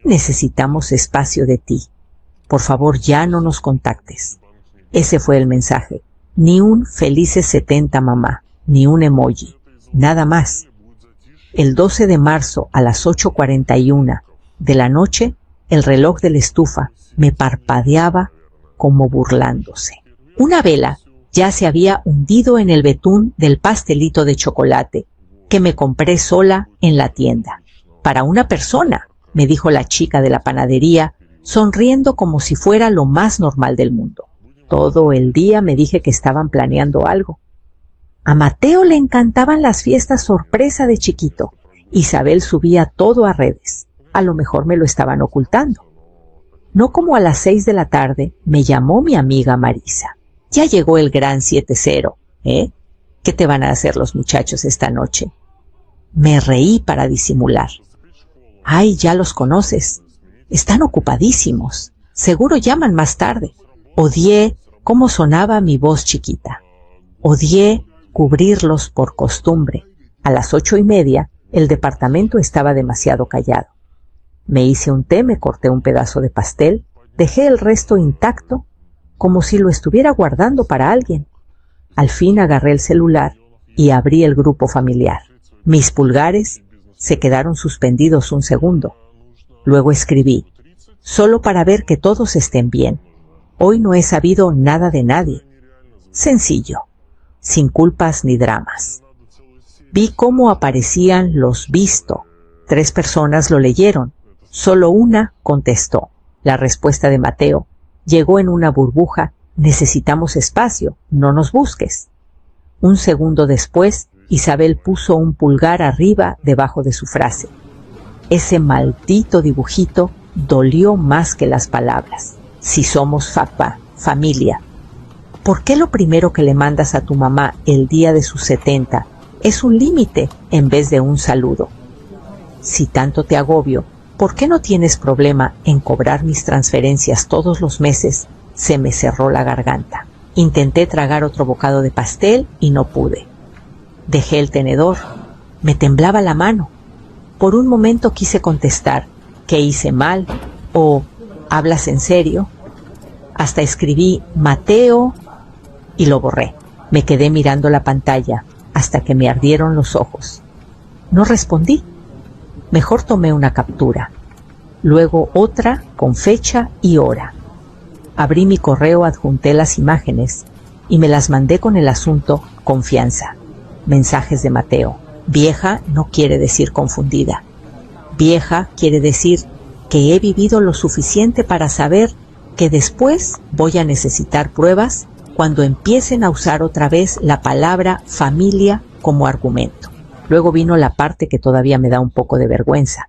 necesitamos espacio de ti. Por favor, ya no nos contactes. Ese fue el mensaje. Ni un felices 70, mamá, ni un emoji, nada más. El 12 de marzo a las 8:41 de la noche, el reloj de la estufa me parpadeaba como burlándose. Una vela ya se había hundido en el betún del pastelito de chocolate que me compré sola en la tienda. Para una persona, me dijo la chica de la panadería, sonriendo como si fuera lo más normal del mundo. Todo el día me dije que estaban planeando algo. A Mateo le encantaban las fiestas sorpresa de chiquito. Isabel subía todo a redes. A lo mejor me lo estaban ocultando. No como a las 6 de la tarde me llamó mi amiga Marisa. Ya llegó el gran 7-0, ¿eh? ¿Qué te van a hacer los muchachos esta noche? Me reí para disimular. Ay, ya los conoces. Están ocupadísimos. Seguro llaman más tarde. Odié cómo sonaba mi voz chiquita. Odié cubrirlos por costumbre. A las 8:30 el departamento estaba demasiado callado. Me hice un té, me corté un pedazo de pastel, dejé el resto intacto, como si lo estuviera guardando para alguien. Al fin agarré el celular y abrí el grupo familiar. Mis pulgares se quedaron suspendidos un segundo. Luego escribí, solo para ver que todos estén bien. Hoy no he sabido nada de nadie. Sencillo, sin culpas ni dramas. Vi cómo aparecían los visto. 3 personas lo leyeron. Solo una contestó. La respuesta de Mateo llegó en una burbuja. Necesitamos espacio, no nos busques. Un segundo después, Isabel puso un pulgar arriba debajo de su frase. Ese maldito dibujito dolió más que las palabras. Si somos familia. ¿Por qué lo primero que le mandas a tu mamá el día de sus 70 es un límite en vez de un saludo? Si tanto te agobio, ¿por qué no tienes problema en cobrar mis transferencias todos los meses? Se me cerró la garganta. Intenté tragar otro bocado de pastel y no pude. Dejé el tenedor. Me temblaba la mano. Por un momento quise contestar, ¿qué hice mal? O, ¿hablas en serio? Hasta escribí Mateo y lo borré. Me quedé mirando la pantalla hasta que me ardieron los ojos. No respondí. Mejor tomé una captura. Luego otra con fecha y hora. Abrí mi correo, adjunté las imágenes y me las mandé con el asunto confianza. Mensajes de Mateo. Vieja no quiere decir confundida. Vieja quiere decir que he vivido lo suficiente para saber que después voy a necesitar pruebas cuando empiecen a usar otra vez la palabra familia como argumento. Luego vino la parte que todavía me da un poco de vergüenza.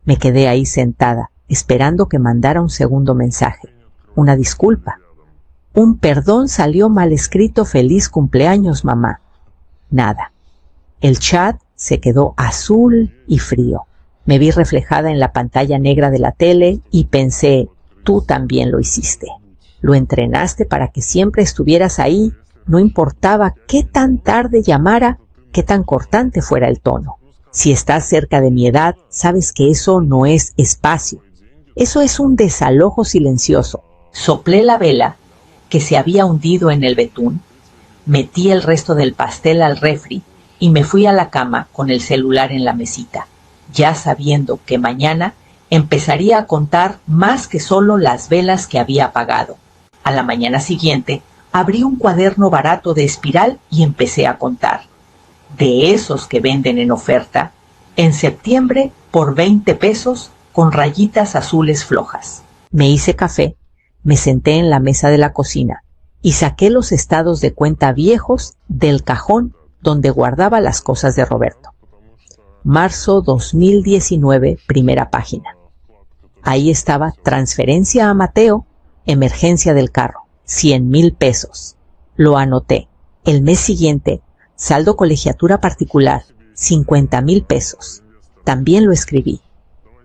Me quedé ahí sentada, esperando que mandara un segundo mensaje. Una disculpa. Un perdón salió mal escrito, feliz cumpleaños, mamá. Nada. El chat se quedó azul y frío. Me vi reflejada en la pantalla negra de la tele y pensé, tú también lo hiciste. Lo entrenaste para que siempre estuvieras ahí, no importaba qué tan tarde llamara, qué tan cortante fuera el tono. Si estás cerca de mi edad, sabes que eso no es espacio. Eso es un desalojo silencioso. Soplé la vela que se había hundido en el betún, metí el resto del pastel al refri y me fui a la cama con el celular en la mesita, ya sabiendo que mañana empezaría a contar más que solo las velas que había apagado. A la mañana siguiente, abrí un cuaderno barato de espiral y empecé a contar. De esos que venden en oferta, en septiembre por 20 pesos con rayitas azules flojas. Me hice café, me senté en la mesa de la cocina y saqué los estados de cuenta viejos del cajón donde guardaba las cosas de Roberto. Marzo 2019, primera página. Ahí estaba transferencia a Mateo, emergencia del carro, 100,000 pesos. Lo anoté. El mes siguiente, saldo colegiatura particular, 50,000 pesos. También lo escribí.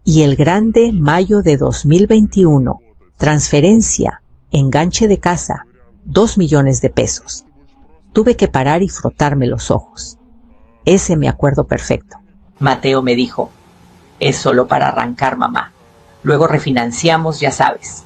Y el grande mayo de 2021, transferencia, enganche de casa, 2 millones de pesos. Tuve que parar y frotarme los ojos. Ese me acuerdo perfecto. Mateo me dijo, es solo para arrancar, mamá. Luego refinanciamos, ya sabes.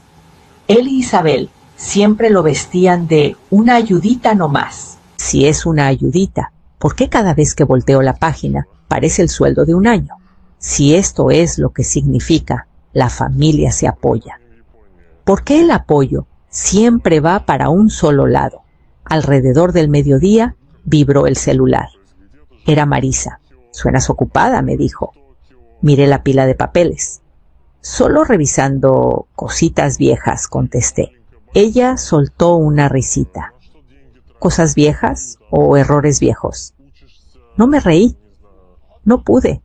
Él y Isabel siempre lo vestían de una ayudita nomás. Si es una ayudita, ¿por qué cada vez que volteo la página parece el sueldo de un año? Si esto es lo que significa, la familia se apoya. ¿Por qué el apoyo siempre va para un solo lado? Alrededor del mediodía vibró el celular. Era Marisa. «Suenas ocupada», me dijo. Miré la pila de papeles. «Solo revisando cositas viejas», contesté. Ella soltó una risita. «¿Cosas viejas o errores viejos?» No me reí. No pude.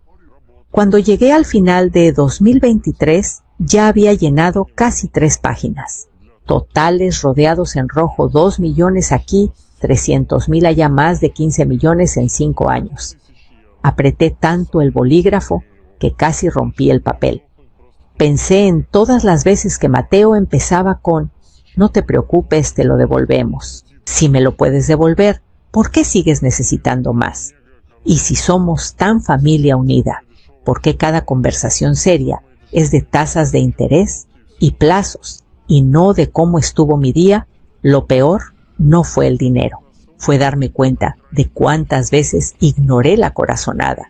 Cuando llegué al final de 2023, ya había llenado casi 3 páginas. Totales rodeados en rojo, 2 millones aquí, 300,000 allá, más de 15 millones en 5 años. Apreté tanto el bolígrafo que casi rompí el papel. Pensé en todas las veces que Mateo empezaba con «No te preocupes, te lo devolvemos». Si me lo puedes devolver, ¿por qué sigues necesitando más? Y si somos tan familia unida, ¿por qué cada conversación seria es de tasas de interés y plazos y no de cómo estuvo mi día? Lo peor no fue el dinero, fue darme cuenta de cuántas veces ignoré la corazonada.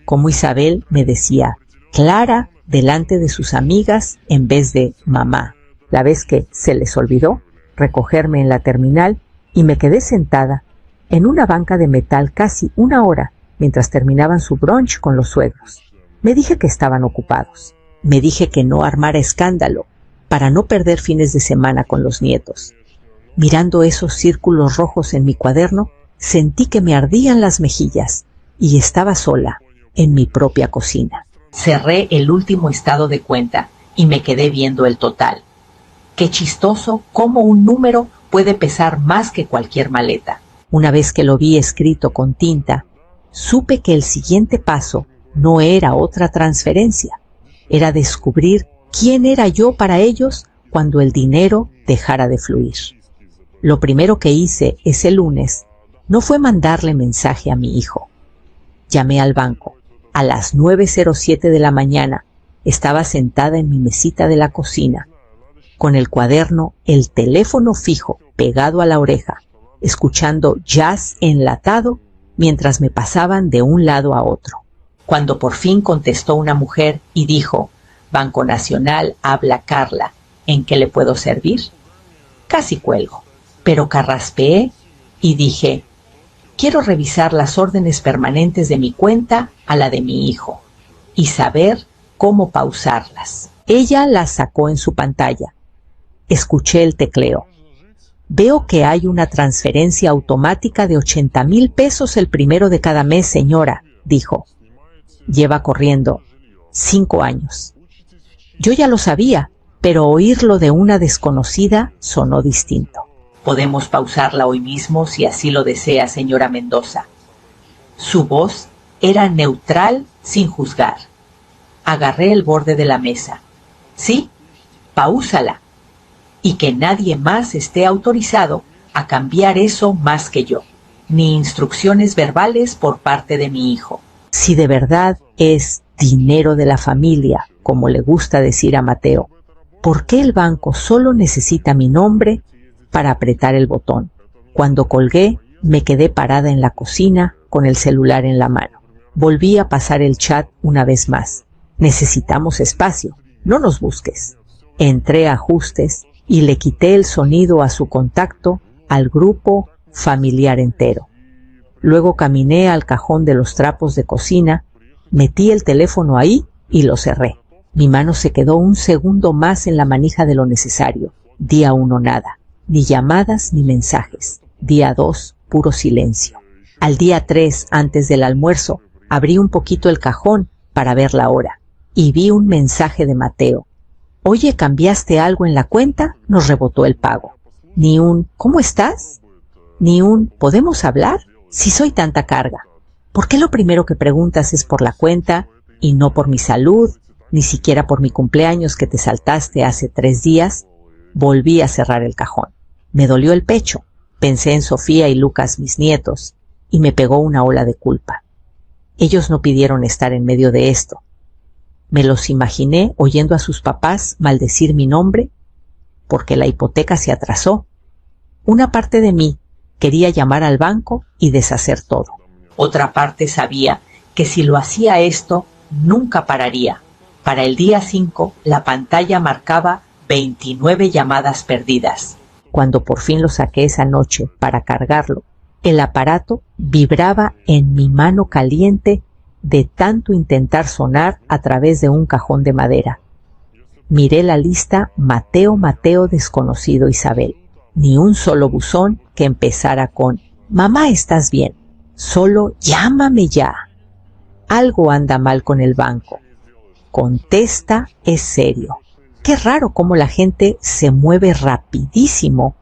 Como Isabel me decía «Clara» delante de sus amigas en vez de «mamá». La vez que se les olvidó recogerme en la terminal y me quedé sentada en una banca de metal casi 1 hora mientras terminaban su brunch con los suegros. Me dije que estaban ocupados. Me dije que no armara escándalo para no perder fines de semana con los nietos. Mirando esos círculos rojos en mi cuaderno, sentí que me ardían las mejillas y estaba sola en mi propia cocina. Cerré el último estado de cuenta y me quedé viendo el total. Qué chistoso cómo un número puede pesar más que cualquier maleta. Una vez que lo vi escrito con tinta, supe que el siguiente paso no era otra transferencia, era descubrir quién era yo para ellos cuando el dinero dejara de fluir. Lo primero que hice ese lunes no fue mandarle mensaje a mi hijo. Llamé al banco. A las 9:07 de la mañana estaba sentada en mi mesita de la cocina, con el cuaderno, el teléfono fijo pegado a la oreja, escuchando jazz enlatado mientras me pasaban de un lado a otro. Cuando por fin contestó una mujer y dijo «Banco Nacional, habla Carla, ¿en qué le puedo servir?», casi cuelgo, pero carraspeé y dije «Quiero revisar las órdenes permanentes de mi cuenta a la de mi hijo y saber cómo pausarlas». Ella las sacó en su pantalla. Escuché el tecleo. «Veo que hay una transferencia automática de 80,000 pesos el primero de cada mes, señora», dijo. Lleva corriendo 5 años. Yo ya lo sabía, pero oírlo de una desconocida sonó distinto. «Podemos pausarla hoy mismo si así lo desea, señora Mendoza». Su voz era neutral sin juzgar. Agarré el borde de la mesa. «Sí, paúsala. Y que nadie más esté autorizado a cambiar eso más que yo, ni instrucciones verbales por parte de mi hijo». Si de verdad es dinero de la familia, como le gusta decir a Mateo, ¿por qué el banco solo necesita mi nombre para apretar el botón? Cuando colgué, me quedé parada en la cocina con el celular en la mano. Volví a pasar el chat una vez más. «Necesitamos espacio, no nos busques». Entré a ajustes y le quité el sonido a su contacto, al grupo familiar entero. Luego caminé al cajón de los trapos de cocina, metí el teléfono ahí y lo cerré. Mi mano se quedó un segundo más en la manija de lo necesario. Día 1 nada, ni llamadas ni mensajes. Día 2 puro silencio. Al día 3, antes del almuerzo, abrí un poquito el cajón para ver la hora y vi un mensaje de Mateo. «Oye, ¿cambiaste algo en la cuenta?», nos rebotó el pago. Ni un «¿Cómo estás?», ni un «¿Podemos hablar?». Si soy tanta carga, ¿por qué lo primero que preguntas es por la cuenta y no por mi salud, ni siquiera por mi cumpleaños que te saltaste hace 3 días? Volví a cerrar el cajón. Me dolió el pecho. Pensé en Sofía y Lucas, mis nietos, y me pegó una ola de culpa. Ellos no pidieron estar en medio de esto. Me los imaginé oyendo a sus papás maldecir mi nombre porque la hipoteca se atrasó. Una parte de mí quería llamar al banco y deshacer todo. Otra parte sabía que si lo hacía esto, nunca pararía. Para el día 5, la pantalla marcaba 29 llamadas perdidas. Cuando por fin lo saqué esa noche para cargarlo, el aparato vibraba en mi mano caliente de tanto intentar sonar a través de un cajón de madera. Miré la lista Mateo, Mateo, desconocido, Isabel. Ni un solo buzón que empezara con «Mamá, ¿estás bien? Solo llámame ya». Algo anda mal con el banco. Contesta, es serio. Qué raro cómo la gente se mueve rapidísimo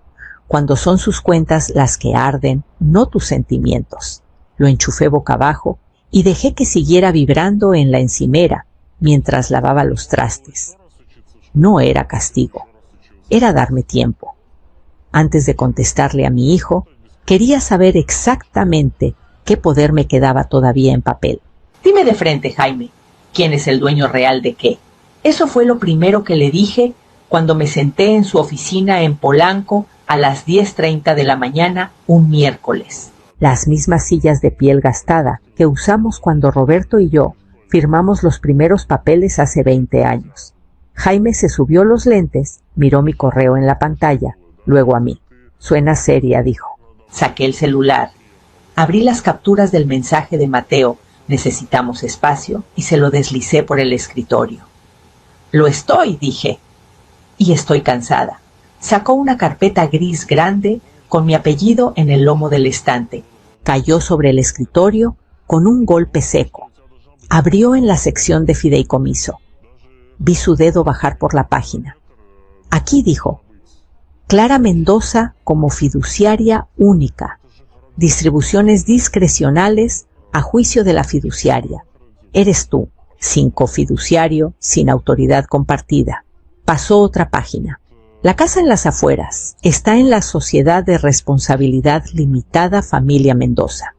cuando son sus cuentas las que arden, no tus sentimientos. Lo enchufé boca abajo y dejé que siguiera vibrando en la encimera mientras lavaba los trastes. No era castigo, era darme tiempo. Antes de contestarle a mi hijo, quería saber exactamente qué poder me quedaba todavía en papel. Dime de frente, Jaime, ¿quién es el dueño real de qué? Eso fue lo primero que le dije cuando me senté en su oficina en Polanco a las 10:30 de la mañana un miércoles. Las mismas sillas de piel gastada que usamos cuando Roberto y yo firmamos los primeros papeles hace 20 años. Jaime se subió los lentes, miró mi correo en la pantalla, luego a mí. Suena seria, dijo. Saqué el celular. Abrí las capturas del mensaje de Mateo, necesitamos espacio, y se lo deslicé por el escritorio. Lo estoy, dije. Y estoy cansada. Sacó una carpeta gris grande con mi apellido en el lomo del estante. Cayó sobre el escritorio con un golpe seco. Abrió en la sección de fideicomiso. Vi su dedo bajar por la página. Aquí, dijo, Clara Mendoza como fiduciaria única. Distribuciones discrecionales a juicio de la fiduciaria. Eres tú, sin cofiduciario, sin autoridad compartida. Pasó otra página. La casa en las afueras está en la Sociedad de Responsabilidad Limitada Familia Mendoza.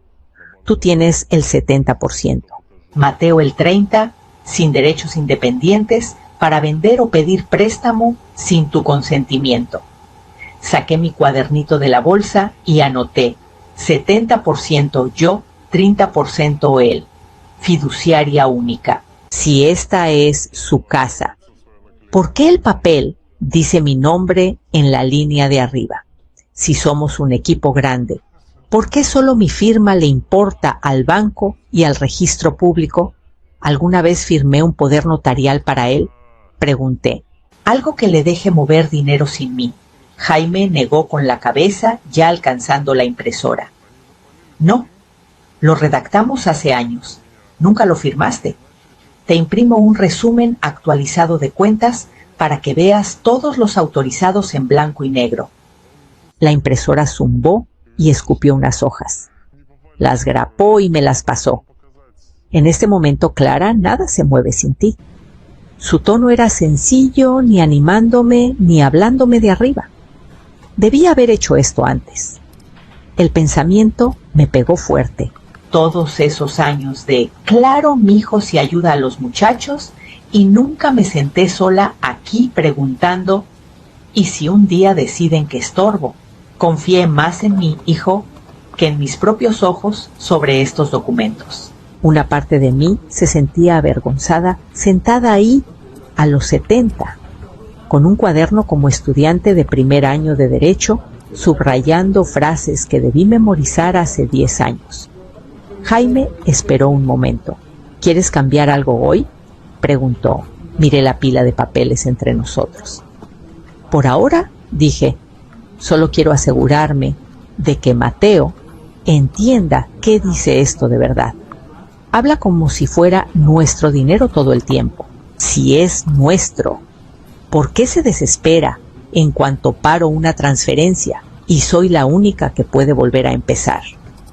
Tú tienes el 70%. Mateo el 30%, sin derechos independientes, para vender o pedir préstamo sin tu consentimiento. Saqué mi cuadernito de la bolsa y anoté 70% yo, 30% él. Fiduciaria única. Si esta es su casa, ¿por qué el papel dice mi nombre en la línea de arriba? Si somos un equipo grande, ¿por qué solo mi firma le importa al banco y al registro público? ¿Alguna vez firmé un poder notarial para él? Pregunté. Algo que le deje mover dinero sin mí. Jaime negó con la cabeza, ya alcanzando la impresora. No, lo redactamos hace años. Nunca lo firmaste. Te imprimo un resumen actualizado de cuentas para que veas todos los autorizados en blanco y negro. La impresora zumbó y escupió unas hojas. Las grapó y me las pasó. En este momento, Clara, nada se mueve sin ti. Su tono era sencillo, ni animándome, ni hablándome de arriba. Debía haber hecho esto antes. El pensamiento me pegó fuerte. Todos esos años de, claro, mi hijo se ayuda a los muchachos, y nunca me senté sola aquí preguntando, ¿y si un día deciden que estorbo? Confié más en mi hijo que en mis propios ojos sobre estos documentos. Una parte de mí se sentía avergonzada, sentada ahí a los 70, con un cuaderno como estudiante de primer año de Derecho, subrayando frases que debí memorizar hace 10 años. Jaime esperó un momento. ¿Quieres cambiar algo hoy?, preguntó. Miré la pila de papeles entre nosotros. Por ahora, dije, solo quiero asegurarme de que Mateo entienda qué dice esto de verdad. Habla como si fuera nuestro dinero todo el tiempo. Si es nuestro, ¿por qué se desespera en cuanto paro una transferencia y soy la única que puede volver a empezar?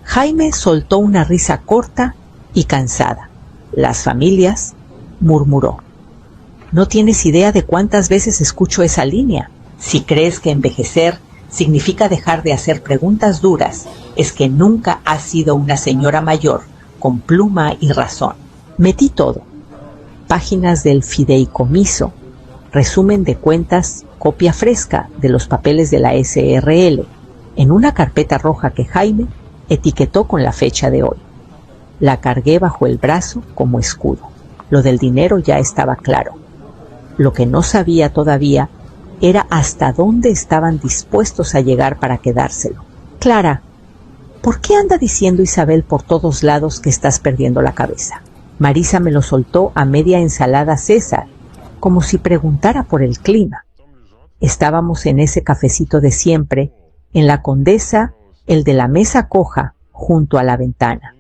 Jaime soltó una risa corta y cansada. Las familias, murmuró. No tienes idea de cuántas veces escucho esa línea. Si crees que envejecer significa dejar de hacer preguntas duras, es que nunca has sido una señora mayor con pluma y razón. Metí todo. páginas del fideicomiso, resumen de cuentas, copia fresca de los papeles de la SRL, en una carpeta roja que Jaime etiquetó con la fecha de hoy. La cargué bajo el brazo como escudo. Lo del dinero ya estaba claro. Lo que no sabía todavía era hasta dónde estaban dispuestos a llegar para quedárselo. Clara, ¿por qué anda diciendo Isabel por todos lados que estás perdiendo la cabeza? Marisa me lo soltó a media ensalada César, como si preguntara por el clima. Estábamos en ese cafecito de siempre, en la Condesa, el de la mesa coja, junto a la ventana.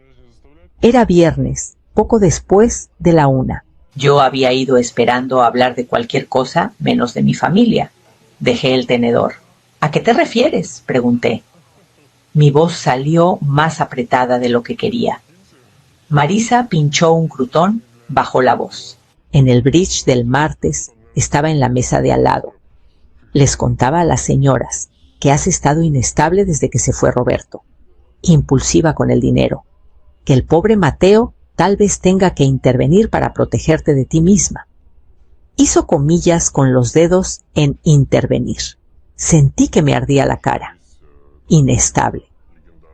Era viernes, poco después de la 1. Yo había ido esperando hablar de cualquier cosa menos de mi familia. Dejé el tenedor. ¿A qué te refieres?, pregunté. Mi voz salió más apretada de lo que quería. Marisa pinchó un crutón, bajó la voz. En el bridge del martes estaba en la mesa de al lado. Les contaba a las señoras que has estado inestable desde que se fue Roberto, impulsiva con el dinero, que el pobre Mateo tal vez tenga que intervenir para protegerte de ti misma. Hizo comillas con los dedos en intervenir. Sentí que me ardía la cara. Inestable.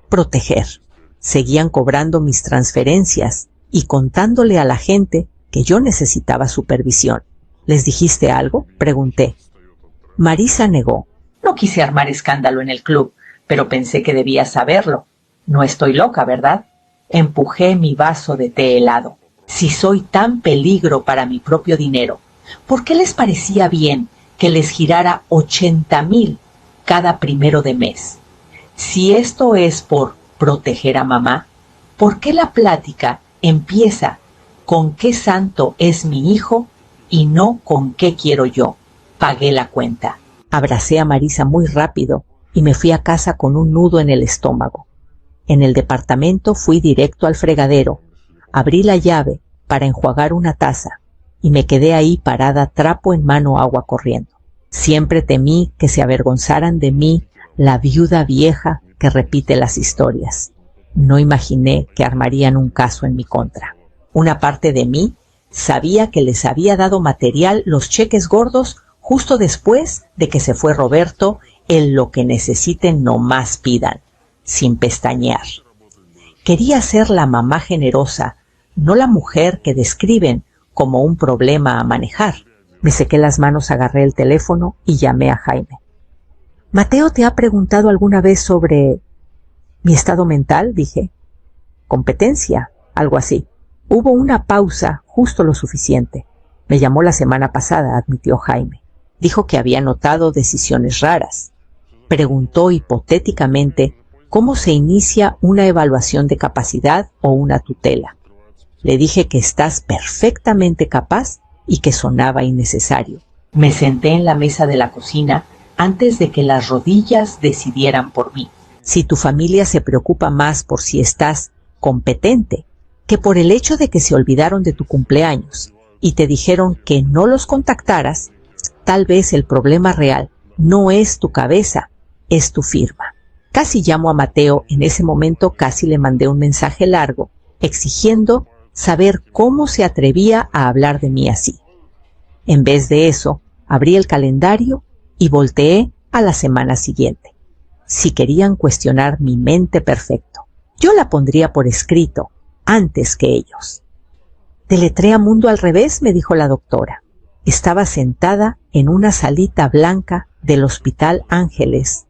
Proteger. Seguían cobrando mis transferencias y contándole a la gente que yo necesitaba supervisión. ¿Les dijiste algo?, pregunté. Marisa negó. No quise armar escándalo en el club, pero pensé que debías saberlo. No estoy loca, ¿verdad? Empujé mi vaso de té helado. Si soy tan peligro para mi propio dinero, ¿por qué les parecía bien que les girara 80,000 cada 1 de mes? Si esto es por proteger a mamá, ¿por qué la plática empieza con qué santo es mi hijo y no con qué quiero yo? Pagué la cuenta. Abracé a Marisa muy rápido y me fui a casa con un nudo en el estómago. En el departamento fui directo al fregadero, abrí la llave para enjuagar una taza y me quedé ahí parada, trapo en mano, agua corriendo. Siempre temí que se avergonzaran de mí la viuda vieja que repite las historias. No imaginé que armarían un caso en mi contra. Una parte de mí sabía que les había dado material los cheques gordos justo después de que se fue Roberto, en lo que necesiten no más pidan, sin pestañear. Quería ser la mamá generosa, no la mujer que describen como un problema a manejar. Me sequé las manos, agarré el teléfono y llamé a Jaime. ¿Mateo te ha preguntado alguna vez sobre mi estado mental?, dije. Competencia, algo así. Hubo una pausa, justo lo suficiente. Me llamó la semana pasada, admitió Jaime. Dijo que había notado decisiones raras. Preguntó hipotéticamente cómo se inicia una evaluación de capacidad o una tutela. Le dije que estás perfectamente capaz y que sonaba innecesario. Me senté en la mesa de la cocina antes de que las rodillas decidieran por mí. Si tu familia se preocupa más por si estás competente que por el hecho de que se olvidaron de tu cumpleaños y te dijeron que no los contactaras, tal vez el problema real no es tu cabeza, es tu firma. Casi llamo a Mateo, en ese momento casi le mandé un mensaje largo, exigiendo saber cómo se atrevía a hablar de mí así. En vez de eso, abrí el calendario y volteé a la semana siguiente. Si querían cuestionar mi mente perfecto, yo la pondría por escrito antes que ellos. «Deletrea mundo al revés», me dijo la doctora. Estaba sentada en una salita blanca del Hospital Ángeles,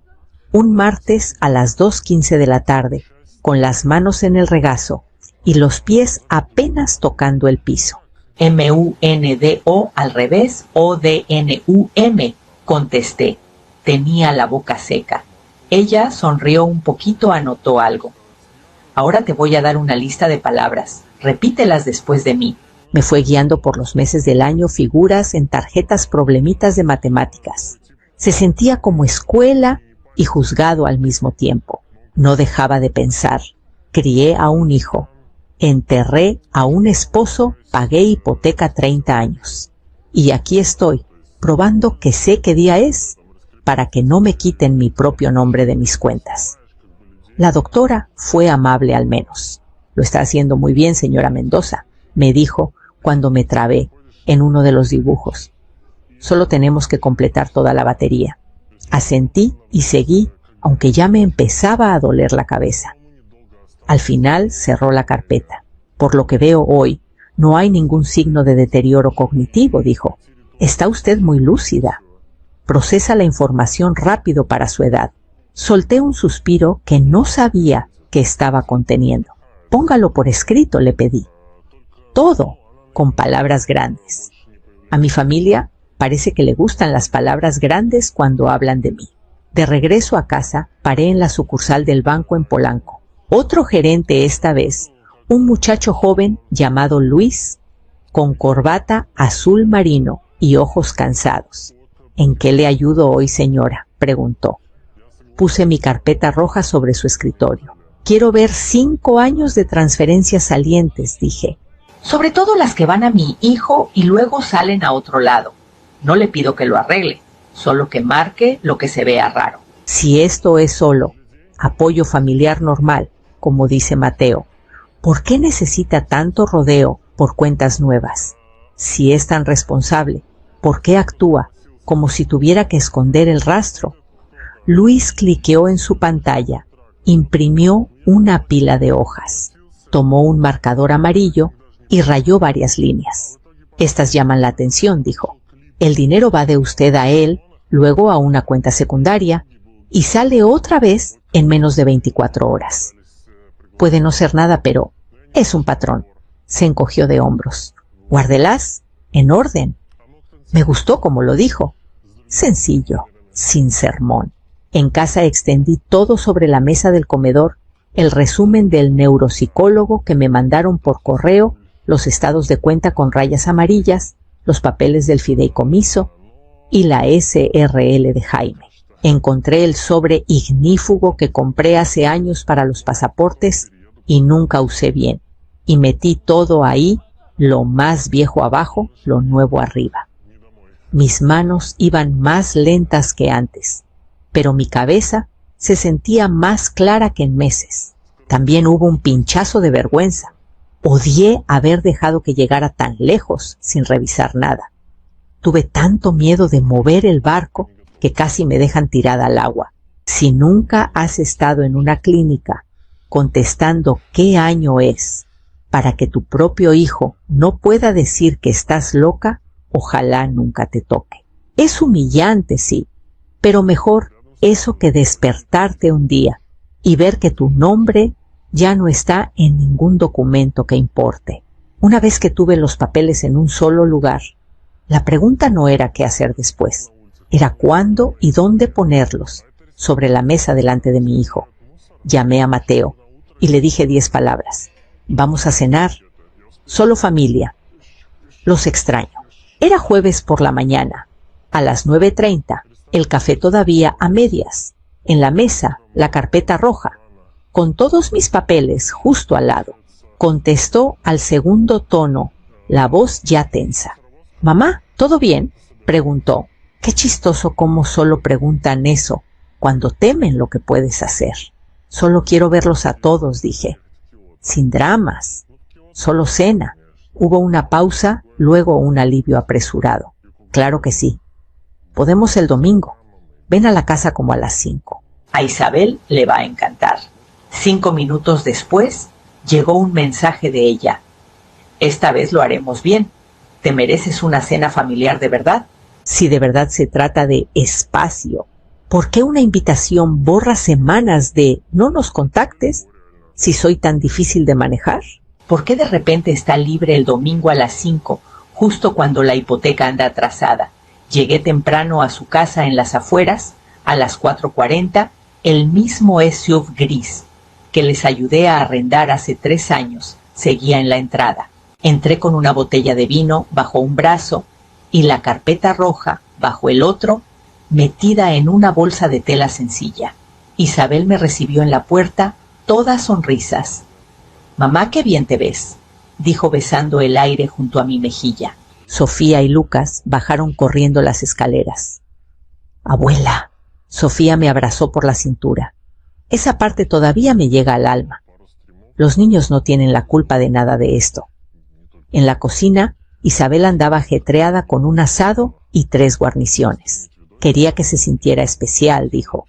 un martes a las 2:15 de la tarde, con las manos en el regazo y los pies apenas tocando el piso. «MUNDO al revés, ODNUM», contesté. Tenía la boca seca. Ella sonrió un poquito, anotó algo. «Ahora te voy a dar una lista de palabras. Repítelas después de mí». Me fue guiando por los meses del año figuras en tarjetas problemitas de matemáticas. Se sentía como escuela y juzgado al mismo tiempo. No dejaba de pensar. Crié a un hijo. Enterré a un esposo, pagué hipoteca 30 años. Y aquí estoy, probando que sé qué día es, para que no me quiten mi propio nombre de mis cuentas. La doctora fue amable al menos. «Lo está haciendo muy bien, señora Mendoza», me dijo cuando me trabé en uno de los dibujos. Solo tenemos que completar toda la batería. Asentí y seguí, aunque ya me empezaba a doler la cabeza. Al final cerró la carpeta. Por lo que veo hoy, no hay ningún signo de deterioro cognitivo, dijo. Está usted muy lúcida. Procesa la información rápido para su edad. Solté un suspiro que no sabía que estaba conteniendo. Póngalo por escrito, le pedí. Todo, con palabras grandes. A mi familia parece que le gustan las palabras grandes cuando hablan de mí. De regreso a casa, paré en la sucursal del banco en Polanco. Otro gerente esta vez, un muchacho joven llamado Luis, con corbata azul marino y ojos cansados. ¿En qué le ayudo hoy, señora?, preguntó. Puse mi carpeta roja sobre su escritorio. Quiero ver 5 años de transferencias salientes, dije. Sobre todo las que van a mi hijo y luego salen a otro lado. No le pido que lo arregle, solo que marque lo que se vea raro. Si esto es solo apoyo familiar normal, como dice Mateo, ¿por qué necesita tanto rodeo por cuentas nuevas? Si es tan responsable, ¿por qué actúa como si tuviera que esconder el rastro? Luis cliqueó en su pantalla, imprimió una pila de hojas, tomó un marcador amarillo y rayó varias líneas. Estas llaman la atención, dijo. El dinero va de usted a él, luego a una cuenta secundaria, y sale otra vez en menos de 24 horas. Puede no ser nada, pero es un patrón. Se encogió de hombros. Guárdelas en orden. Me gustó como lo dijo. Sencillo, sin sermón. En casa extendí todo sobre la mesa del comedor, el resumen del neuropsicólogo que me mandaron por correo, los estados de cuenta con rayas amarillas, los papeles del fideicomiso y la SRL de Jaime. Encontré el sobre ignífugo que compré hace años para los pasaportes y nunca usé bien, y metí todo ahí, lo más viejo abajo, lo nuevo arriba. Mis manos iban más lentas que antes, pero mi cabeza se sentía más clara que en meses. También hubo un pinchazo de vergüenza. Odié haber dejado que llegara tan lejos sin revisar nada. Tuve tanto miedo de mover el barco que casi me dejan tirada al agua. Si nunca has estado en una clínica contestando qué año es para que tu propio hijo no pueda decir que estás loca, ojalá nunca te toque. Es humillante, sí, pero mejor eso que despertarte un día y ver que tu nombre ya no está en ningún documento que importe. Una vez que tuve los papeles en un solo lugar, la pregunta no era qué hacer después, era cuándo y dónde ponerlos sobre la mesa delante de mi hijo. Llamé a Mateo y le dije 10 palabras. Vamos a cenar. Solo familia. Los extraño. Era jueves por la mañana. A las 9:30, el café todavía a medias. En la mesa, la carpeta roja, con todos mis papeles justo al lado. Contestó al segundo tono, la voz ya tensa. «Mamá, ¿todo bien?», preguntó. Qué chistoso cómo solo preguntan eso cuando temen lo que puedes hacer. Solo quiero verlos a todos, dije. Sin dramas. Solo cena. Hubo una pausa, luego un alivio apresurado. Claro que sí. Podemos el domingo. Ven a la casa como a las 5. A Isabel le va a encantar. 5 minutos después, llegó un mensaje de ella. Esta vez lo haremos bien. ¿Te mereces una cena familiar de verdad? Si de verdad se trata de espacio, ¿por qué una invitación borra semanas de no nos contactes si soy tan difícil de manejar? ¿Por qué de repente está libre el domingo a las 5, justo cuando la hipoteca anda atrasada? Llegué temprano a su casa en las afueras, a las 4:40, el mismo SUV gris que les ayudé a arrendar hace 3 años, seguía en la entrada. Entré con una botella de vino bajo un brazo y la carpeta roja bajo el otro, metida en una bolsa de tela sencilla. Isabel me recibió en la puerta, todas sonrisas. «Mamá, qué bien te ves», dijo besando el aire junto a mi mejilla. Sofía y Lucas bajaron corriendo las escaleras. «Abuela», Sofía me abrazó por la cintura. Esa parte todavía me llega al alma. Los niños no tienen la culpa de nada de esto. En la cocina Isabel andaba ajetreada con un asado y 3 guarniciones. Quería que se sintiera especial, dijo.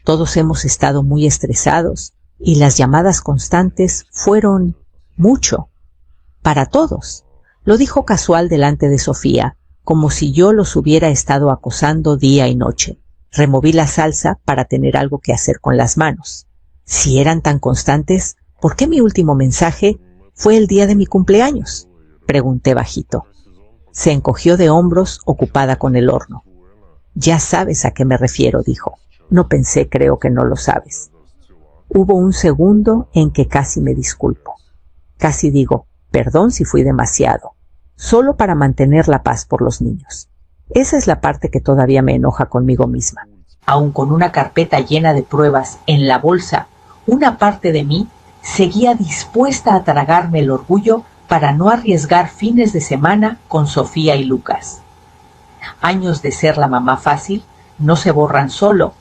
Todos hemos estado muy estresados y las llamadas constantes fueron mucho. Para todos. Lo dijo casual delante de Sofía, como si yo los hubiera estado acosando día y noche. Removí la salsa para tener algo que hacer con las manos. Si eran tan constantes, ¿por qué mi último mensaje fue el día de mi cumpleaños? Pregunté bajito. Se encogió de hombros, ocupada con el horno. Ya sabes a qué me refiero, dijo. No pensé, creo que no lo sabes. Hubo un segundo en que casi me disculpo. Casi digo, perdón si fui demasiado, solo para mantener la paz por los niños. Esa es la parte que todavía me enoja conmigo misma. Aun con una carpeta llena de pruebas en la bolsa, una parte de mí seguía dispuesta a tragarme el orgullo para no arriesgar fines de semana con Sofía y Lucas. Años de ser la mamá fácil no se borran solo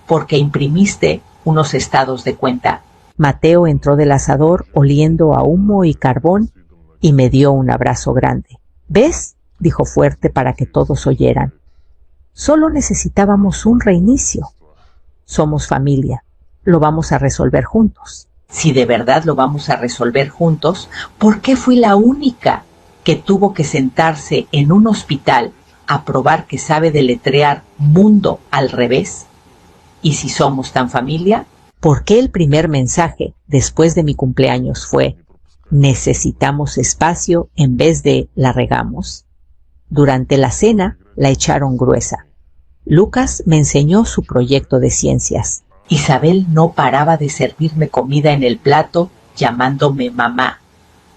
porque imprimiste unos estados de cuenta. Mateo entró del asador oliendo a humo y carbón y me dio un abrazo grande. ¿Ves?, dijo fuerte para que todos oyeran. Solo necesitábamos un reinicio. Somos familia. Lo vamos a resolver juntos. Si de verdad lo vamos a resolver juntos, ¿por qué fui la única que tuvo que sentarse en un hospital a probar que sabe deletrear mundo al revés? Y si somos tan familia, ¿por qué el primer mensaje después de mi cumpleaños fue necesitamos espacio en vez de la regamos? Durante la cena la echaron gruesa. Lucas me enseñó su proyecto de ciencias. Isabel no paraba de servirme comida en el plato, llamándome mamá,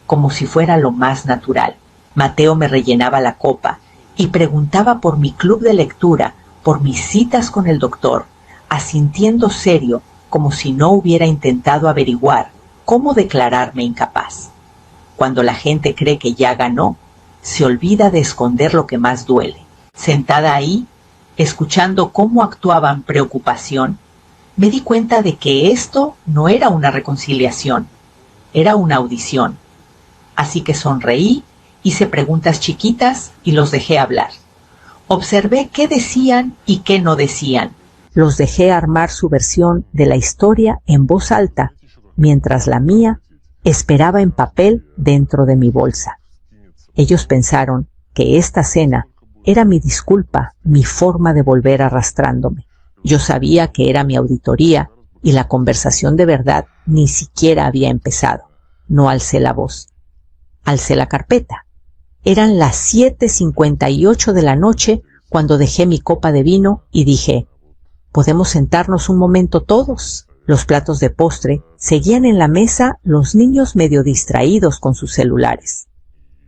como si fuera lo más natural. Mateo me rellenaba la copa y preguntaba por mi club de lectura, por mis citas con el doctor, asintiendo serio, como si no hubiera intentado averiguar cómo declararme incapaz. Cuando la gente cree que ya ganó, se olvida de esconder lo que más duele. Sentada ahí, escuchando cómo actuaban preocupación, me di cuenta de que esto no era una reconciliación, era una audición. Así que sonreí, hice preguntas chiquitas y los dejé hablar. Observé qué decían y qué no decían. Los dejé armar su versión de la historia en voz alta, mientras la mía esperaba en papel dentro de mi bolsa. Ellos pensaron que esta cena era mi disculpa, mi forma de volver arrastrándome. Yo sabía que era mi auditoría y la conversación de verdad ni siquiera había empezado. No alcé la voz. Alcé la carpeta. Eran las 7:58 de la noche cuando dejé mi copa de vino y dije, ¿podemos sentarnos un momento todos? Los platos de postre seguían en la mesa, los niños medio distraídos con sus celulares.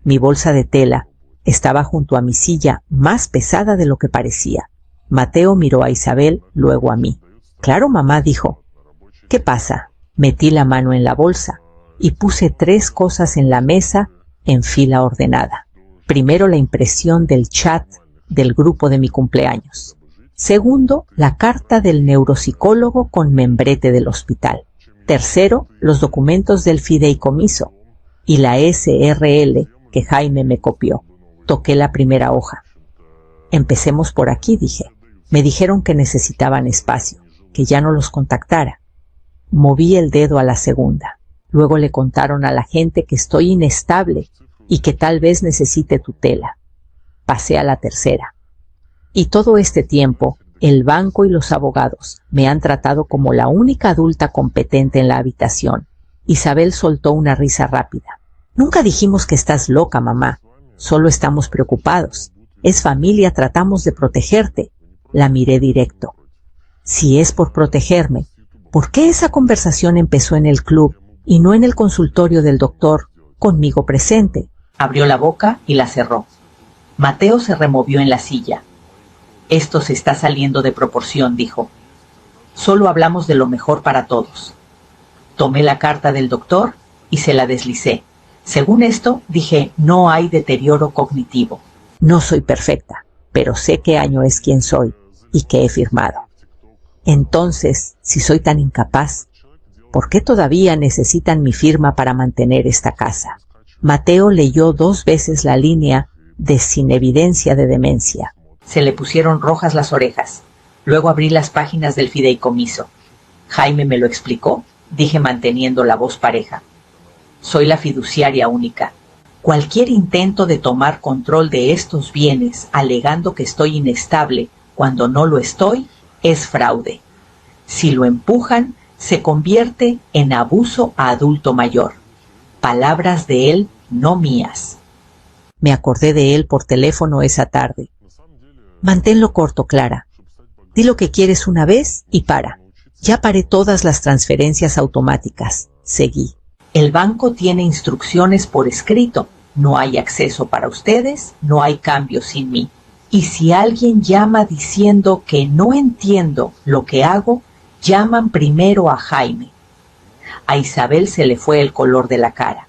Mi bolsa de tela estaba junto a mi silla, más pesada de lo que parecía. Mateo miró a Isabel, luego a mí. Claro, mamá, dijo. ¿Qué pasa? Metí la mano en la bolsa y puse 3 cosas en la mesa en fila ordenada. Primero, la impresión del chat del grupo de mi cumpleaños. Segundo, la carta del neuropsicólogo con membrete del hospital. Tercero, los documentos del fideicomiso y la SRL que Jaime me copió. Toqué la primera hoja. Empecemos por aquí, dije. Me dijeron que necesitaban espacio, que ya no los contactara. Moví el dedo a la segunda. Luego le contaron a la gente que estoy inestable y que tal vez necesite tutela. Pasé a la tercera. Y todo este tiempo, el banco y los abogados me han tratado como la única adulta competente en la habitación. Isabel soltó una risa rápida. Nunca dijimos que estás loca, mamá. Solo estamos preocupados. Es familia, tratamos de protegerte. La miré directo. Si es por protegerme, ¿por qué esa conversación empezó en el club y no en el consultorio del doctor, conmigo presente? Abrió la boca y la cerró. Mateo se removió en la silla. Esto se está saliendo de proporción, dijo. Solo hablamos de lo mejor para todos. Tomé la carta del doctor y se la deslicé. Según esto, dije, no hay deterioro cognitivo. No soy perfecta, pero sé qué año es quien soy y qué he firmado. Entonces, si soy tan incapaz, ¿por qué todavía necesitan mi firma para mantener esta casa? Mateo leyó 2 veces la línea de sin evidencia de demencia. Se le pusieron rojas las orejas. Luego abrí las páginas del fideicomiso. Jaime me lo explicó, dije manteniendo la voz pareja. Soy la fiduciaria única. Cualquier intento de tomar control de estos bienes alegando que estoy inestable cuando no lo estoy es fraude. Si lo empujan, se convierte en abuso a adulto mayor. Palabras de él, no mías. Me acordé de él por teléfono esa tarde. Manténlo corto, Clara. Di lo que quieres una vez y para. Ya paré todas las transferencias automáticas. Seguí. El banco tiene instrucciones por escrito. No hay acceso para ustedes, no hay cambio sin mí. Y si alguien llama diciendo que no entiendo lo que hago, llaman primero a Jaime. A Isabel se le fue el color de la cara.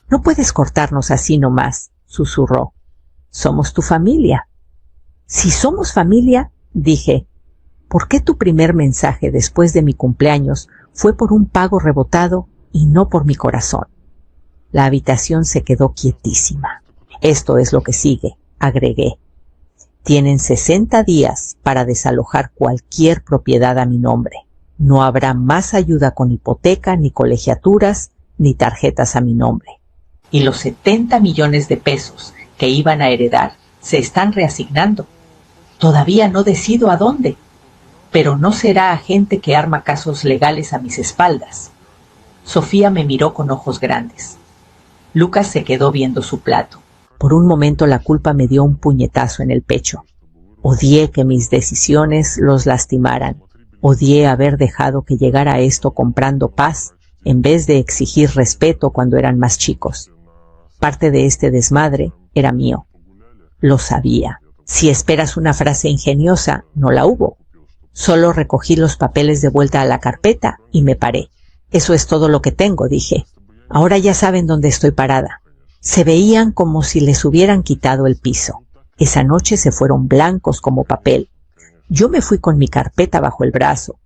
No puedes cortarnos así nomás, susurró. Somos tu familia. Si somos familia, dije, ¿por qué tu primer mensaje después de mi cumpleaños fue por un pago rebotado y no por mi corazón? La habitación se quedó quietísima. Esto es lo que sigue, agregué. Tienen 60 días para desalojar cualquier propiedad a mi nombre. No habrá más ayuda con hipoteca, ni colegiaturas, ni tarjetas a mi nombre. Y los 70 millones de pesos que iban a heredar se están reasignando. Todavía no decido a dónde, pero no será a gente que arma casos legales a mis espaldas. Sofía me miró con ojos grandes. Lucas se quedó viendo su plato. Por un momento la culpa me dio un puñetazo en el pecho. Odié que mis decisiones los lastimaran. Odié haber dejado que llegara a esto comprando paz en vez de exigir respeto cuando eran más chicos. Parte de este desmadre era mío. Lo sabía. Si esperas una frase ingeniosa, no la hubo. Solo recogí los papeles de vuelta a la carpeta y me paré. Eso es todo lo que tengo, dije. Ahora ya saben dónde estoy parada. Se veían como si les hubieran quitado el piso. Esa noche se fueron blancos como papel. Yo me fui con mi carpeta bajo el brazo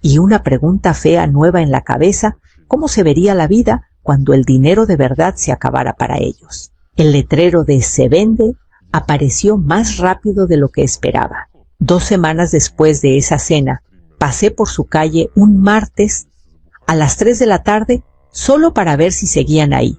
y una pregunta fea nueva en la cabeza: ¿cómo se vería la vida cuando el dinero de verdad se acabara para ellos? El letrero de "se vende" apareció más rápido de lo que esperaba. 2 semanas después de esa cena, pasé por su calle un martes a las 3 de la tarde solo para ver si seguían ahí.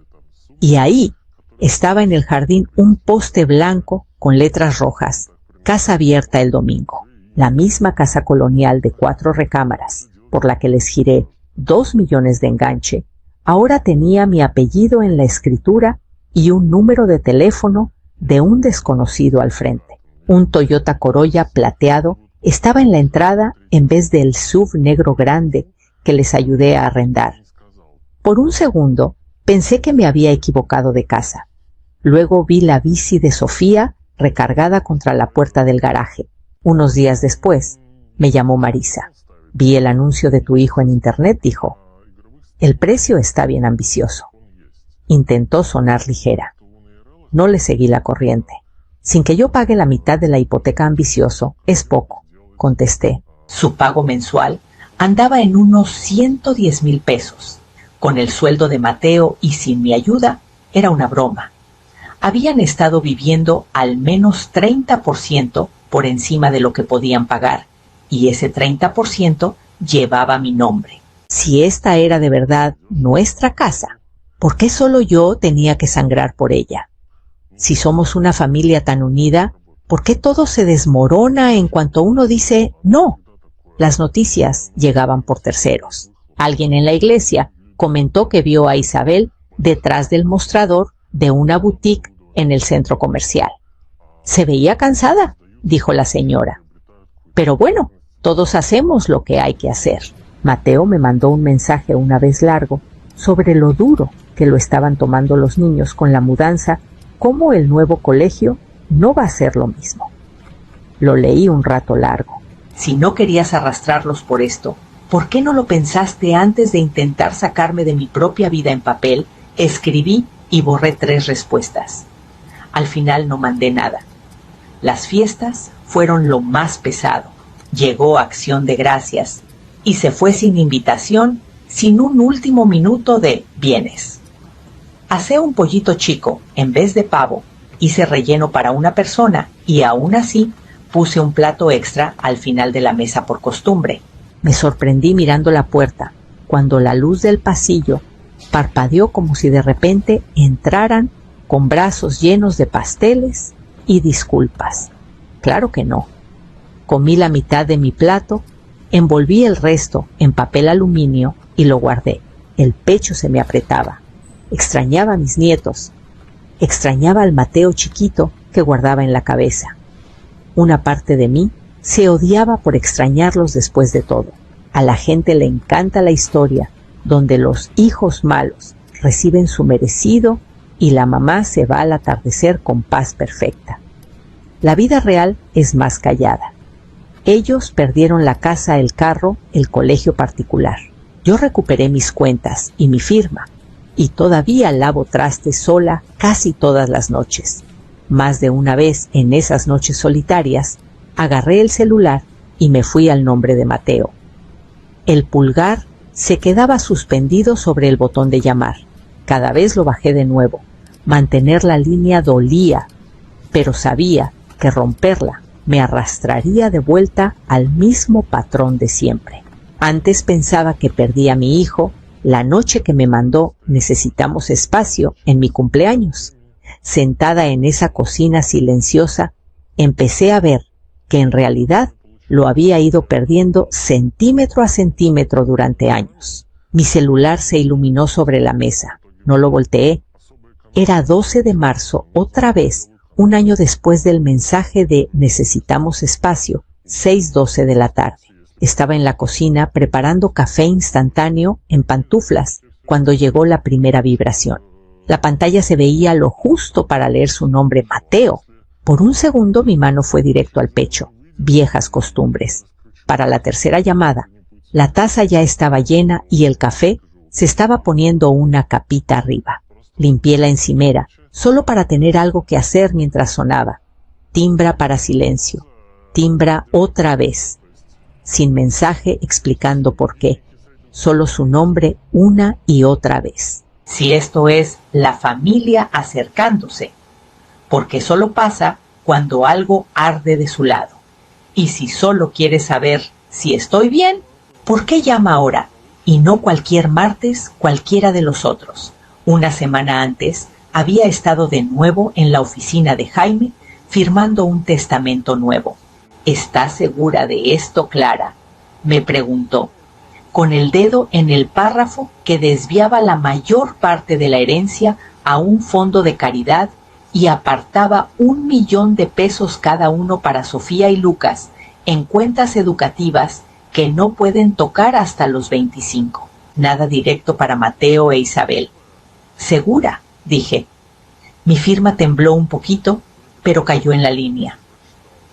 Y ahí estaba en el jardín un poste blanco con letras rojas: casa abierta el domingo. La misma casa colonial de 4 recámaras, por la que les giré 2 millones de enganche, ahora tenía mi apellido en la escritura y un número de teléfono de un desconocido al frente. Un Toyota Corolla plateado estaba en la entrada en vez del SUV negro grande que les ayudé a arrendar. Por un segundo pensé que me había equivocado de casa. Luego vi la bici de Sofía recargada contra la puerta del garaje. Unos días después me llamó Marisa. Vi el anuncio de tu hijo en internet, dijo. El precio está bien ambicioso. Intentó sonar ligera. No le seguí la corriente. Sin que yo pague la mitad de la hipoteca ambicioso, es poco, contesté. Su pago mensual andaba en unos 110,000 pesos. Con el sueldo de Mateo y sin mi ayuda, era una broma. Habían estado viviendo al menos 30% por encima de lo que podían pagar, y ese 30% llevaba mi nombre. Si esta era de verdad nuestra casa, ¿por qué solo yo tenía que sangrar por ella? Si somos una familia tan unida, ¿por qué todo se desmorona en cuanto uno dice no? Las noticias llegaban por terceros. Alguien en la iglesia comentó que vio a Isabel detrás del mostrador de una boutique en el centro comercial. Se veía cansada, dijo la señora. Pero bueno, todos hacemos lo que hay que hacer. Mateo me mandó un mensaje una vez largo sobre lo duro que lo estaban tomando los niños con la mudanza, cómo el nuevo colegio no va a ser lo mismo. Lo leí un rato largo. Si no querías arrastrarlos por esto, ¿por qué no lo pensaste antes de intentar sacarme de mi propia vida en papel? Escribí y borré 3 respuestas. Al final no mandé nada. Las fiestas fueron lo más pesado. Llegó Acción de Gracias y se fue sin invitación, sin un último minuto de vienes. Asé un pollito chico en vez de pavo, hice relleno para una persona y aún así puse un plato extra al final de la mesa por costumbre. Me sorprendí mirando la puerta cuando la luz del pasillo parpadeó como si de repente entraran con brazos llenos de pasteles y disculpas. Claro que no. Comí la mitad de mi plato, envolví el resto en papel aluminio y lo guardé. El pecho se me apretaba. Extrañaba a mis nietos. Extrañaba al Mateo chiquito que guardaba en la cabeza. Una parte de mí se odiaba por extrañarlos después de todo. A la gente le encanta la historia donde los hijos malos reciben su merecido y la mamá se va al atardecer con paz perfecta. La vida real es más callada. Ellos perdieron la casa, el carro, el colegio particular. Yo recuperé mis cuentas y mi firma, y todavía lavo trastes sola casi todas las noches. Más de una vez en esas noches solitarias, agarré el celular y me fui al nombre de Mateo. El pulgar se quedaba suspendido sobre el botón de llamar. Cada vez lo bajé de nuevo. Mantener la línea dolía, pero sabía que romperla me arrastraría de vuelta al mismo patrón de siempre. Antes pensaba que perdí a mi hijo la noche que me mandó Necesitamos Espacio en mi cumpleaños. Sentada en esa cocina silenciosa, empecé a ver que en realidad lo había ido perdiendo centímetro a centímetro durante años. Mi celular se iluminó sobre la mesa. No lo volteé. Era 12 de marzo, otra vez, un año después del mensaje de Necesitamos Espacio, 6:12 de la tarde. Estaba en la cocina preparando café instantáneo en pantuflas cuando llegó la primera vibración. La pantalla se veía lo justo para leer su nombre, Mateo. Por un segundo mi mano fue directo al pecho. Viejas costumbres. Para la tercera llamada, la taza ya estaba llena y el café se estaba poniendo una capita arriba. Limpié la encimera, solo para tener algo que hacer mientras sonaba. Timbra para silencio. Timbra otra vez. Sin mensaje explicando por qué. Solo su nombre una y otra vez. Si esto es la familia acercándose. Porque solo pasa cuando algo arde de su lado. Y si solo quiere saber si estoy bien, ¿por qué llama ahora? Y no cualquier martes, cualquiera de los otros. Una semana antes, había estado de nuevo en la oficina de Jaime, firmando un testamento nuevo. ¿Estás segura de esto, Clara?, me preguntó, con el dedo en el párrafo que desviaba la mayor parte de la herencia a un fondo de caridad y apartaba 1,000,000 de pesos cada uno para Sofía y Lucas en cuentas educativas que no pueden tocar hasta los 25. Nada directo para Mateo e Isabel. ¿Segura?, dije. Mi firma tembló un poquito, pero cayó en la línea.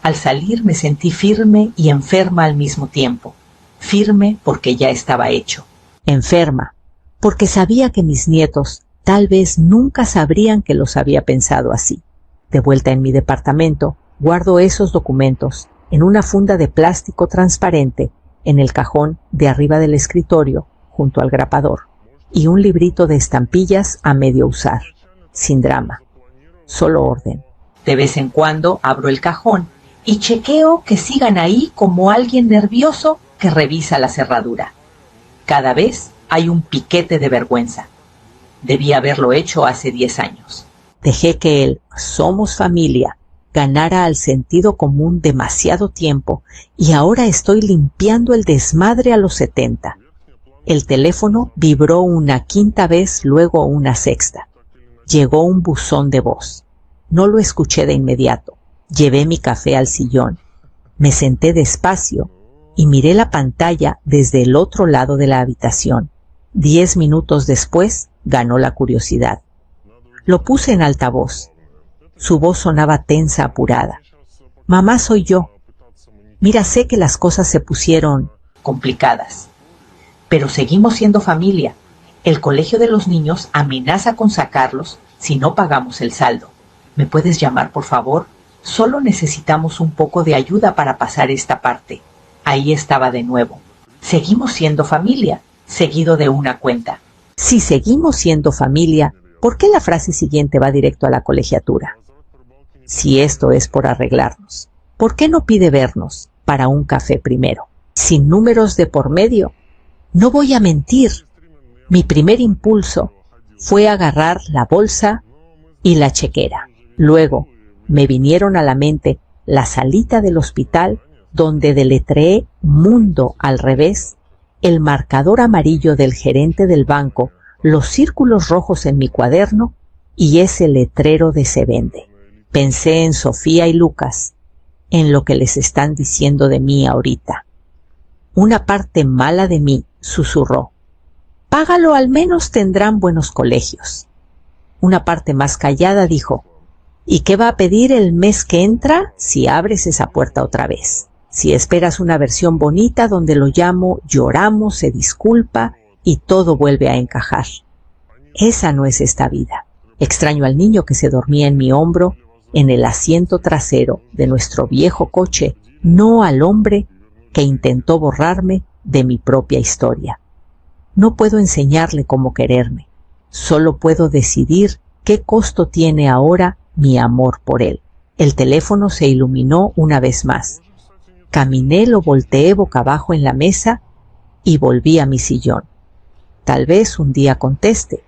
Al salir me sentí firme y enferma al mismo tiempo. Firme porque ya estaba hecho. Enferma porque sabía que mis nietos tal vez nunca sabrían que los había pensado así. De vuelta en mi departamento, guardo esos documentos en una funda de plástico transparente en el cajón de arriba del escritorio, junto al grapador, y un librito de estampillas a medio usar, sin drama, solo orden. De vez en cuando abro el cajón y chequeo que sigan ahí como alguien nervioso que revisa la cerradura. Cada vez hay un piquete de vergüenza. Debí haberlo hecho hace 10 años. Dejé que el "somos familia" ganara al sentido común demasiado tiempo y ahora estoy limpiando el desmadre a los 70. El teléfono vibró una quinta vez, luego una sexta. Llegó un buzón de voz. No lo escuché de inmediato. Llevé mi café al sillón. Me senté despacio y miré la pantalla desde el otro lado de la habitación. 10 minutos después ganó la curiosidad. Lo puse en altavoz. Su voz sonaba tensa, apurada. Mamá, soy yo. Mira, sé que las cosas se pusieron complicadas, pero seguimos siendo familia. El colegio de los niños amenaza con sacarlos si no pagamos el saldo. ¿Me puedes llamar, por favor? Solo necesitamos un poco de ayuda para pasar esta parte. Ahí estaba de nuevo. Seguimos siendo familia, seguido de una cuenta. Si seguimos siendo familia, ¿Por qué la frase siguiente va directo a la colegiatura? Si esto es por arreglarnos, ¿por qué no pide vernos para un café primero? Sin números de por medio. No voy a mentir. Mi primer impulso fue agarrar la bolsa y la chequera. Luego me vinieron a la mente la salita del hospital donde deletreé mundo al revés, el marcador amarillo del gerente del banco, los círculos rojos en mi cuaderno y ese letrero de se vende. Pensé en Sofía y Lucas, en lo que les están diciendo de mí ahorita. Una parte mala de mí susurró: págalo, al menos tendrán buenos colegios. Una parte más callada dijo: ¿y qué va a pedir el mes que entra si abres esa puerta otra vez? Si esperas una versión bonita donde lo llamo, lloramos, se disculpa y todo vuelve a encajar. Esa no es esta vida. Extraño al niño que se dormía en mi hombro, en el asiento trasero de nuestro viejo coche, no al hombre que intentó borrarme de mi propia historia. No puedo enseñarle cómo quererme, solo puedo decidir qué costo tiene ahora mi amor por él. El teléfono se iluminó una vez más. Caminé, lo volteé boca abajo en la mesa y volví a mi sillón. Tal vez un día conteste.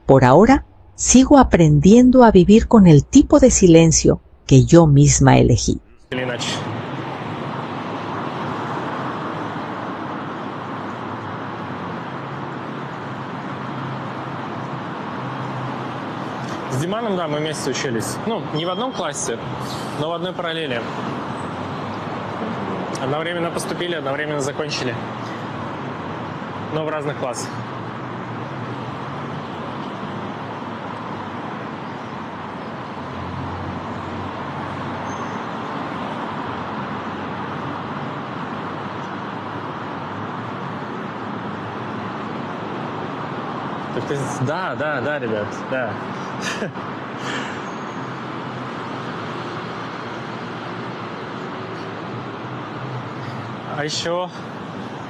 Por ahora, sigo aprendiendo a vivir con el tipo de silencio que yo misma elegí. С Диманом, да, мы вместе учились. Ну, не в одном классе, но в одной параллели. Одновременно поступили, одновременно закончили. Но в разных классах. Да, ребят, да. А еще,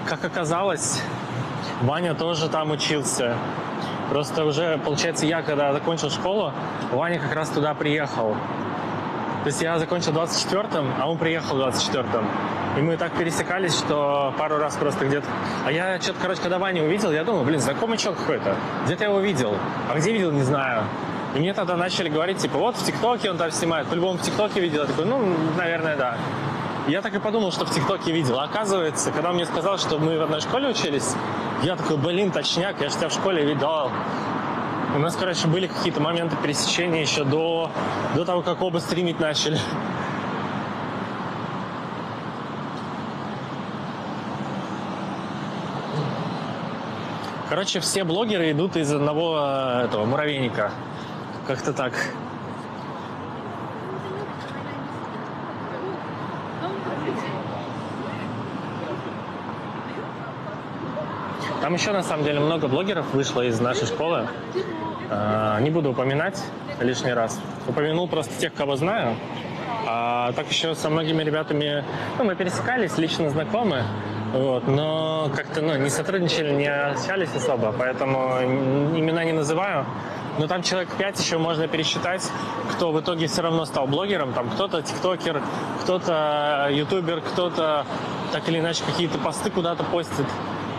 как оказалось, Ваня тоже там учился. Просто уже, получается, я когда закончил школу, Ваня как раз туда приехал. То есть я закончил в 24-м, а он приехал в 24-м. И мы так пересекались, что пару раз просто где-то... А я что-то, короче, когда Ваню увидел, я думал, блин, знакомый человек какой-то. Где-то я его видел. А где видел, не знаю. И мне тогда начали говорить, типа, вот в ТикТоке он там снимает. По-любому в ТикТоке видел. Я такой, ну, наверное, да. И я так и подумал, что в ТикТоке видел. А оказывается, когда он мне сказал, что мы в одной школе учились, я такой, блин, точняк, я же тебя в школе видал. У нас, короче, были какие-то моменты пересечения еще до того, как оба стримить начали. Короче, все блогеры идут из одного этого муравейника. Как-то так. Там еще, на самом деле, много блогеров вышло из нашей школы. Не буду упоминать лишний раз. Упомянул просто тех, кого знаю. А так еще со многими ребятами, ну, мы пересекались, лично знакомы. Вот, но как-то не сотрудничали, не общались особо, поэтому имена не называю. Но там человек 5 еще можно пересчитать, кто в итоге все равно стал блогером. Там кто-то тиктокер, кто-то ютубер, кто-то так или иначе какие-то посты куда-то постит.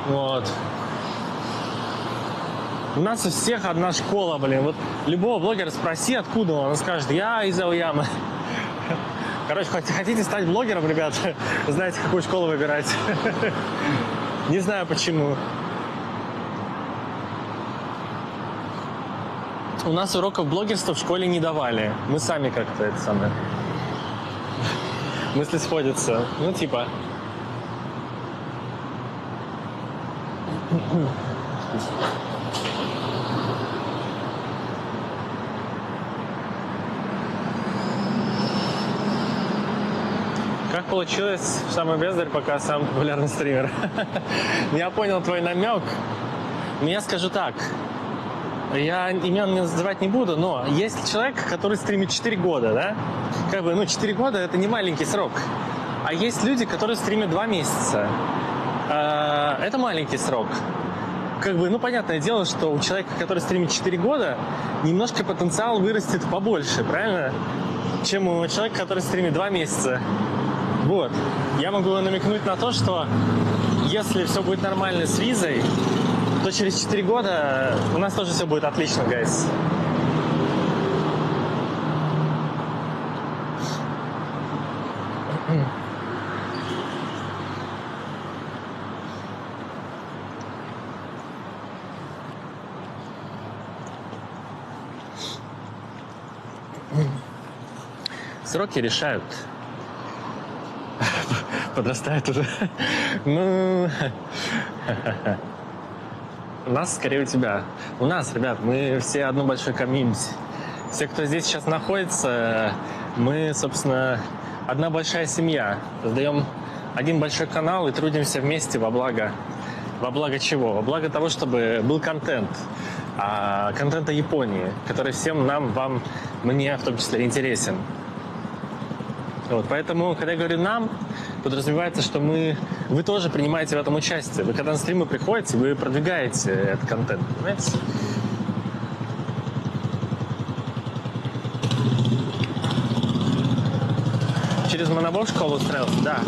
Вот. У нас у всех одна школа, блин. Вот любого блогера спроси, откуда он скажет: я из Ауямы. Короче, хотите стать блогером, ребят, знаете, какую школу выбирать. Не знаю почему. У нас уроков блогерства в школе не давали. Мы сами как-то это самое. Мысли сходятся. Ну, типа. Как получилось, что самый бездарь пока самый популярный стример? Я понял твой намек. Но я скажу так. Я имен называть не буду, но есть человек, который стримит 4 года, да? Как бы, 4 года это не маленький срок. А есть люди, которые стримят 2 месяца. Это маленький срок. как бы, ну, понятное дело, что у человека, который стримит 4 года, немножко потенциал вырастет побольше, правильно? Чем у человека, который стримит 2 месяца. Вот. Я могу намекнуть на то, что если все будет нормально с визой, то через 4 года у нас тоже все будет отлично, гайс. Сроки решают. Подрастает уже. Ну, у нас скорее у тебя. У нас, ребят, мы все одно большое комьюнити. Все, кто здесь сейчас находится, мы, собственно, одна большая семья. Создаем один большой канал и трудимся вместе во благо. Во благо чего? Во благо того, чтобы был контент. Контента Японии, который всем нам, вам, мне в том числе интересен. Вот, поэтому, когда я говорю «нам», подразумевается, что вы тоже принимаете в этом участие. Вы когда на стримы приходите, вы продвигаете этот контент, понимаете? Через монобок в школу устроился? Да.